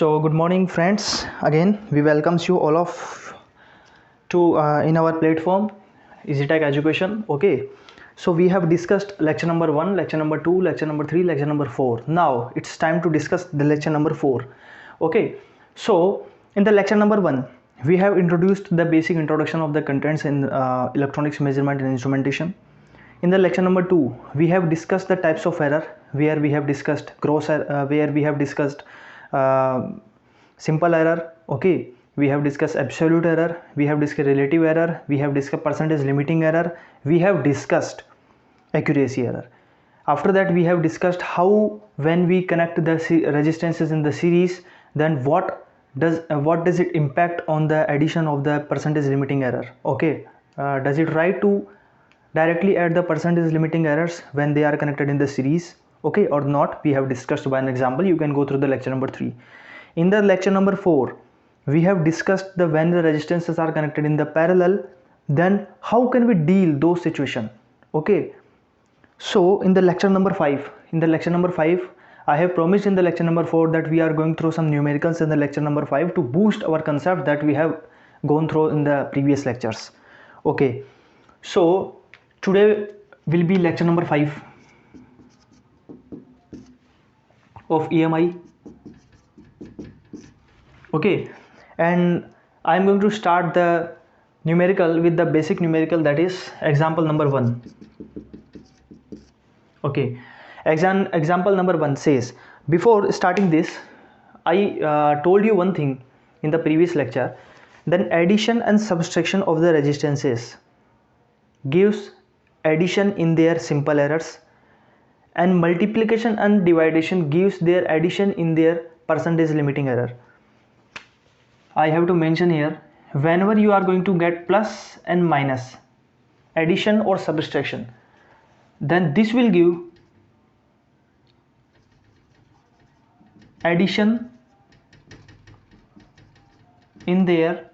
So good morning friends, again we welcomes you all of to in our platform EasyTech Education. Okay, so we have discussed lecture number 1, lecture number 2, lecture number 3, lecture number 4. Now it's time to discuss the lecture number 4. Okay, so in the lecture number 1 we have introduced the basic introduction of the contents in electronics measurement and instrumentation. In the lecture number 2 we have discussed the types of error, where we have discussed gross error, where we have discussed uh, simple error. Okay, we have discussed absolute error, we have discussed relative error, we have discussed percentage limiting error, we have discussed accuracy error. After that we have discussed how when we connect the resistances in the series, then what does it impact on the addition of the percentage limiting error. Okay, does it right to directly add the percentage limiting errors when they are connected in the series, okay, or not? We have discussed by an example. You can go through the lecture number 3. In the lecture number 4 we have discussed the when the resistances are connected in the parallel, then how can we deal those situation. Okay, so in the lecture number 5 I have promised in the lecture number 4 that we are going through some numericals in the lecture number 5 to boost our concept that we have gone through in the previous lectures. Okay, so today will be lecture number 5 of EMI. Okay, and I am going to start the numerical with the basic numerical, that is example number 1. Okay, example number 1 says, before starting this I told you one thing in the previous lecture, then addition and subtraction of the resistances gives addition in their simple errors, and multiplication and division gives their addition in their percentage limiting error. I have to mention here, whenever you are going to get plus and minus, addition or subtraction, then this will give addition in their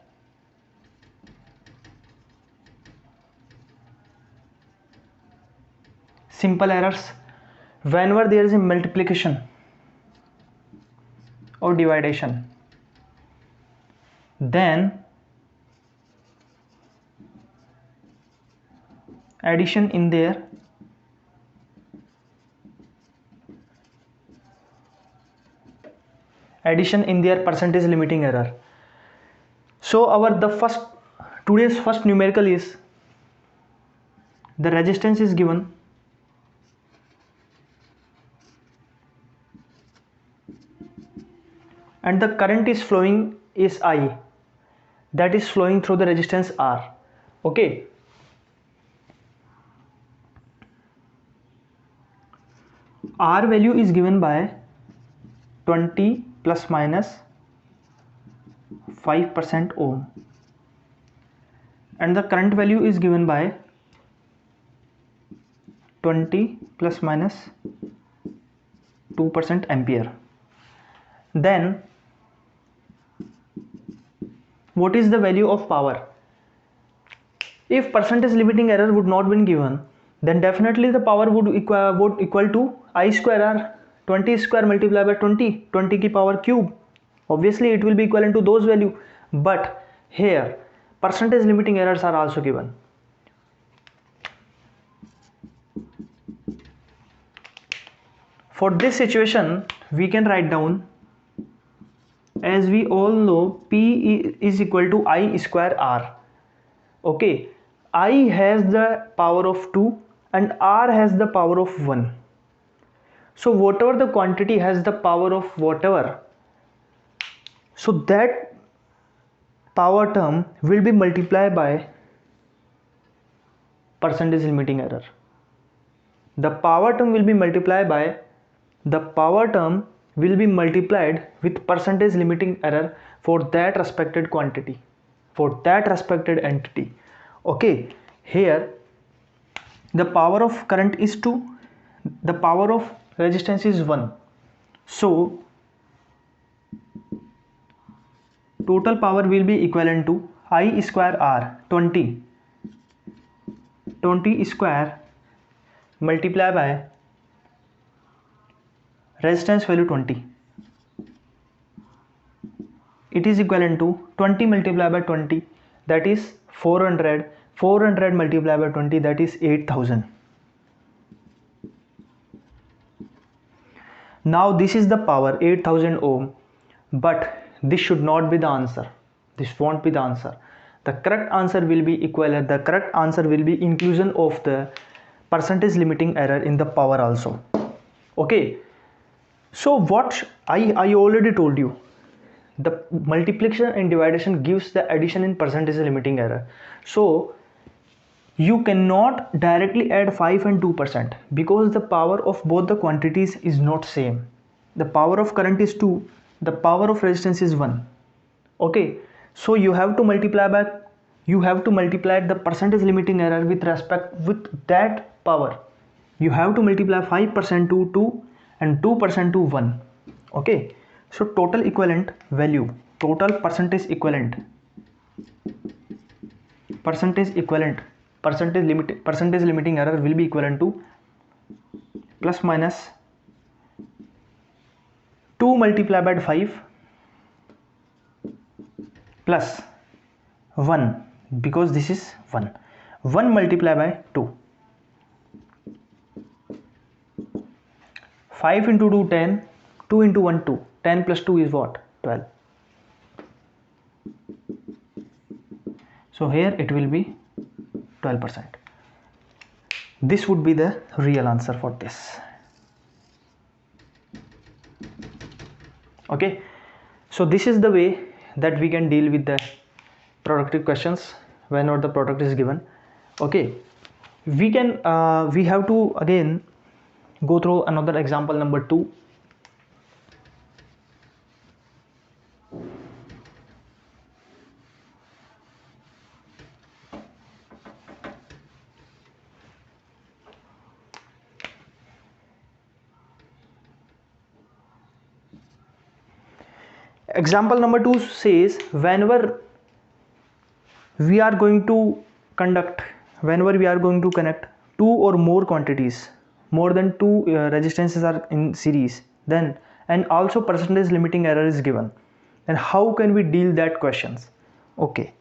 simple errors. Whenever there is a multiplication or division, then addition in their percentage limiting error. So today's first numerical is, the resistance is given, and the current is flowing is I, that is flowing through the resistance R. Okay, R value is given by 20 plus minus 5% ohm, and the current value is given by 20 plus minus 2% ampere. Then what is the value of power? If percentage limiting error would not been given, then definitely the power would equal to I square R, 20 square multiplied by 20 की power cube. Obviously it will be equivalent to those value, but here percentage limiting errors are also given. For this situation we can write down, as we all know, P is equal to I square R. Okay, I has the power of 2 and R has the power of 1. So whatever the quantity has the power of whatever, so that power term will be multiplied by percentage limiting error. The power term will be multiplied with percentage limiting error for that respected quantity, for that respected entity. Okay, here the power of current is 2, the power of resistance is 1, so total power will be equivalent to I square R, 20 square multiplied by resistance value 20. it is equivalent to 20 multiplied by 20, that is 400. 400 multiplied by 20, that is 8000. Now this is the power 8000 ohm, but this should not be the answer. This won't be the answer. The correct answer will be equivalent. The correct answer will be inclusion of the percentage limiting error in the power also. Okay. So what I already told you, the multiplication and division gives the addition in percentage limiting error. So you cannot directly add 5 and 2% because the power of both the quantities is not same. The power of current is 2, the power of resistance is 1. Okay, so you have to multiply the percentage limiting error with respect with that power. You have to multiply 5% to 2 and 2% to 1. Okay, so total equivalent value, total percentage limiting error will be equivalent to plus minus 2 multiplied by 5 plus 1, because this is 1 multiplied by 2. 5 into 2 10, 2 into 1 2, 10 plus 2 is what? 12. So here it will be 12%. This would be the real answer for this. Okay, so this is the way that we can deal with the productive questions whenever the product is given. Okay, we have to again go through another example number 2. Example number 2 says whenever we are going to connect 2 or more quantities, more than 2 resistances are in series, then and also percentage limiting error is given, then how can we deal that questions? Okay,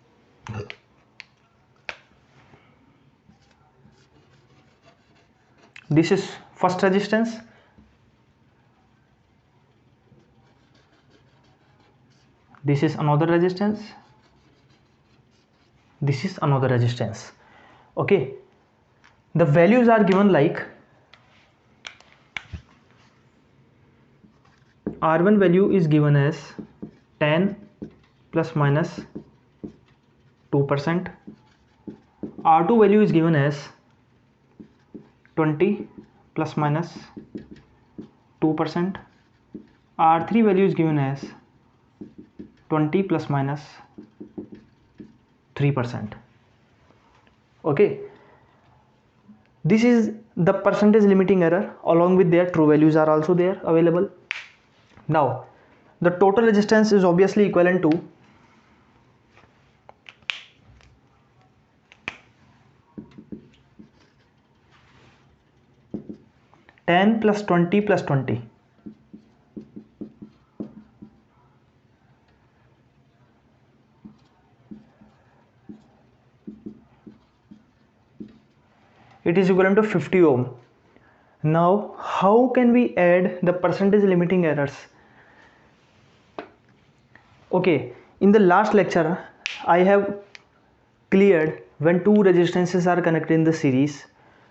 this is first resistance, this is another resistance, this is another resistance. Okay, the values are given like R1 value is given as 10 plus minus 2%, R2 value is given as 20 plus minus 2%, R3 value is given as 20 plus minus 3%. Okay, this is the percentage limiting error, along with their true values are also there available. Now the total resistance is obviously equivalent to (10 plus 20 plus 20). It is equivalent to 50 ohm. Now how can we add the percentage limiting errors? Okay, in the last lecture I have cleared when two resistances are connected in the series.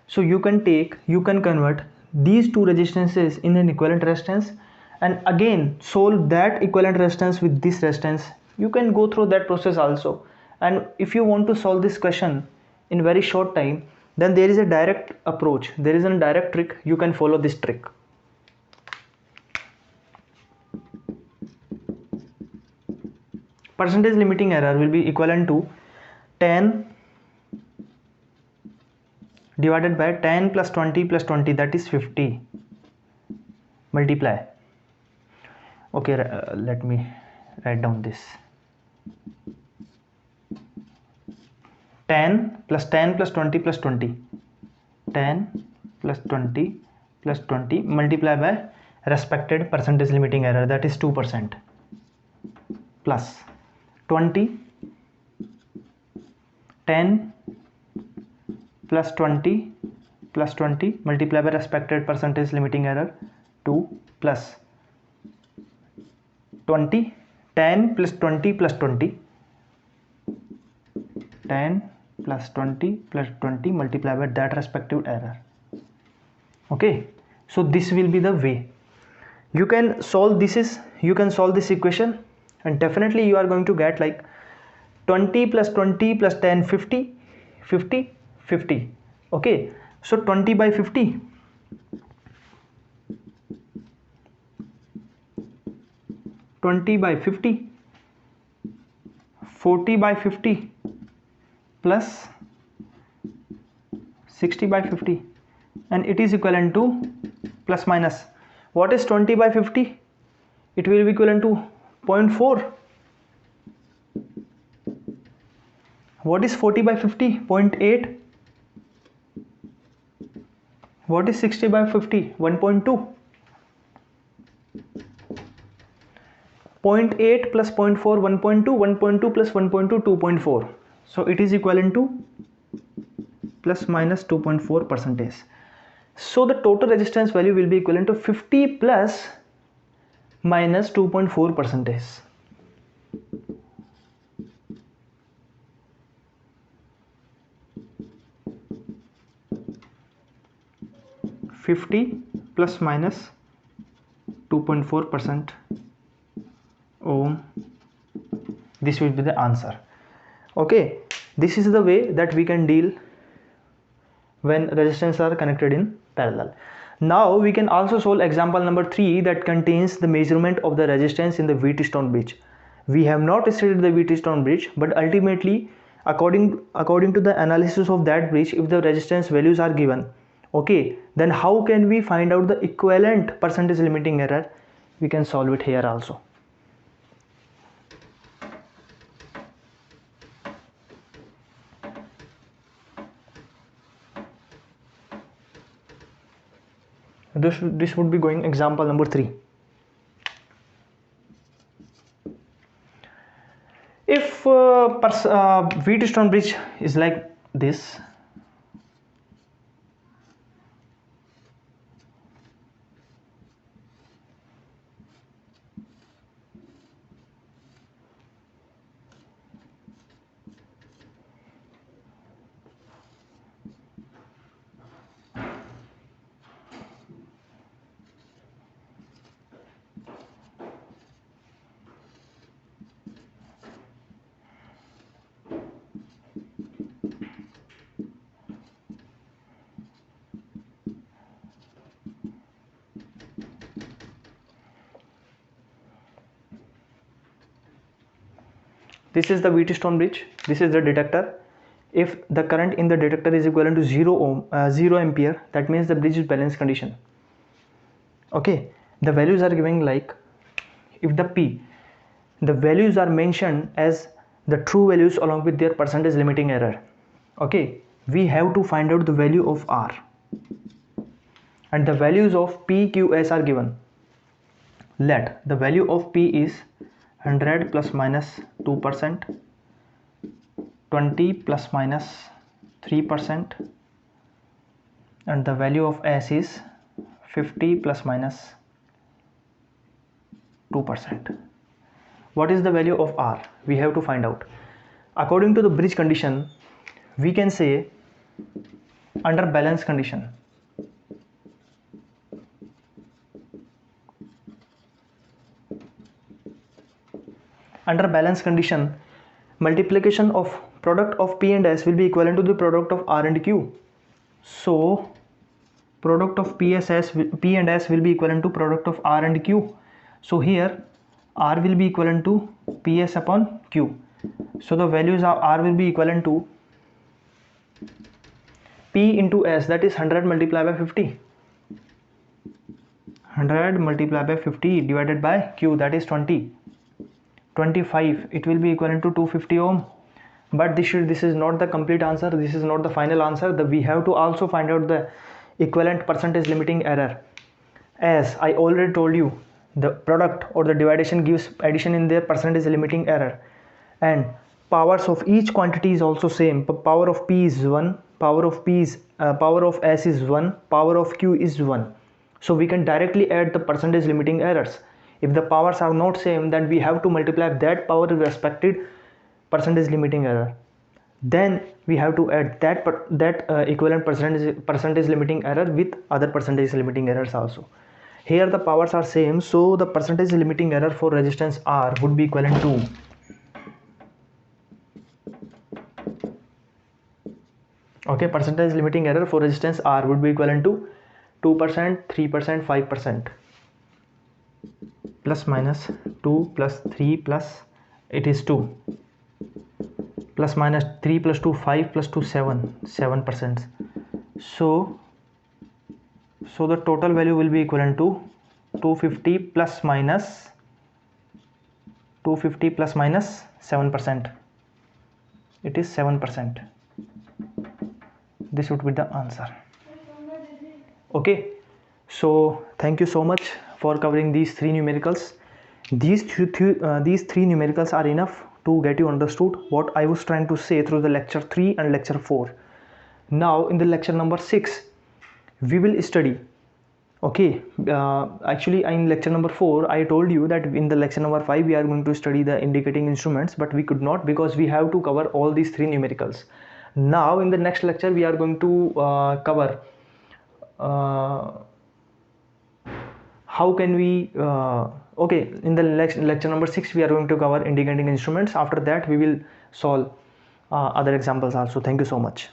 So you can convert these two resistances in an equivalent resistance and again solve that equivalent resistance with this resistance. You can go through that process also, and if you want to solve this question in very short time, then there is a direct approach, there is a direct trick. You can follow this trick. Percentage limiting error will be equivalent to 10 divided by 10 plus 20 plus 20, that is 50, multiply. Okay, let me write down this. 10 plus 20 plus 20, 10 plus 20 plus 20 multiply by respected percentage limiting error, that is 2%, plus 20, 10 plus 20 plus 20 multiply by respected percentage limiting error 2 plus 20, 10 plus 20 plus 20, 10 plus 20 plus 20 multiply by that respective error. Okay, so this will be the way you can solve this equation, and definitely you are going to get like 20 plus 20 plus 10, 50, 50, 50. Okay, so 20 by 50, 20 by 50, 40 by 50 plus 60 by 50, and it is equivalent to plus minus. What is 20 by 50? It will be equivalent to 0.4. What is 40 by 50? 0.8. What is 60 by 50? 1.2. 0.8 plus 0.4, 1.2, 1.2 plus 1.2, 2.4. So it is equivalent to plus minus 2.4 percentage. So the total resistance value will be equivalent to 50 plus minus 2.4 percentage. $50 plus minus 2.4% ohm. This will be the answer. Okay, this is the way that we can deal when resistors are connected in parallel. Now we can also solve example number 3 that contains the measurement of the resistance in the Wheatstone bridge. We have not studied the Wheatstone bridge, but ultimately according to the analysis of that bridge, if the resistance values are given, okay, then how can we find out the equivalent percentage limiting error? We can solve it here also. This would be going example number 3. If Wheatstone bridge is like this, this is the Wheatstone bridge, this is the detector. If the current in the detector is equivalent to 0 ampere, that means the bridge is balanced condition. Okay, the values are giving like, if the values are mentioned as the true values along with their percentage limiting error. Okay, we have to find out the value of R, and the values of P, Q, S are given. Let the value of P is 100 plus minus 2%, 20 plus minus 3%, and the value of S is 50 plus minus 2%. What is the value of R? We have to find out. According to the bridge condition, we can say under balance condition, multiplication of product of P and S will be equivalent to the product of R and Q. So product of P and S will be equivalent to product of R and Q. So here R will be equivalent to PS upon Q. So the values of R will be equivalent to P into S, that is 100 multiplied by 50. 100 multiplied by 50 divided by Q, that is 20. 25, it will be equivalent to 250 ohm. But this is not the complete answer, this is not the final answer. We have to also find out the equivalent percentage limiting error. As I already told you, the product or the dividation gives addition in their percentage limiting error, and powers of each quantity is also same. Power of p is 1, power of s is 1, power of q is 1. So we can directly add the percentage limiting errors. If the powers are not same, then we have to multiply that power with respected percentage limiting error. Then we have to add that equivalent percentage limiting error with other percentage limiting errors also. Here the powers are same, so the percentage limiting error for resistance R would be equivalent to percentage limiting error for resistance R would be equivalent to 2%, 3%, 5%, plus minus 2 plus 3 plus it is 2, plus minus 3 plus 2 5 plus 2 7%. So the total value will be equivalent to 250 plus minus 7%. It is 7%. This would be the answer. Okay, so thank you so much for covering these three numericals. These three numericals are enough to get you understood what I was trying to say through the lecture 3 and lecture 4. Now in the lecture number 6 we will study, actually in lecture number 4 I told you that in the lecture number 5 we are going to study the indicating instruments, but we could not because we have to cover all these three numericals. Now in the next lecture we are going to cover how can we in the lecture number 6 we are going to cover indicating instruments. After that we will solve other examples also. Thank you so much.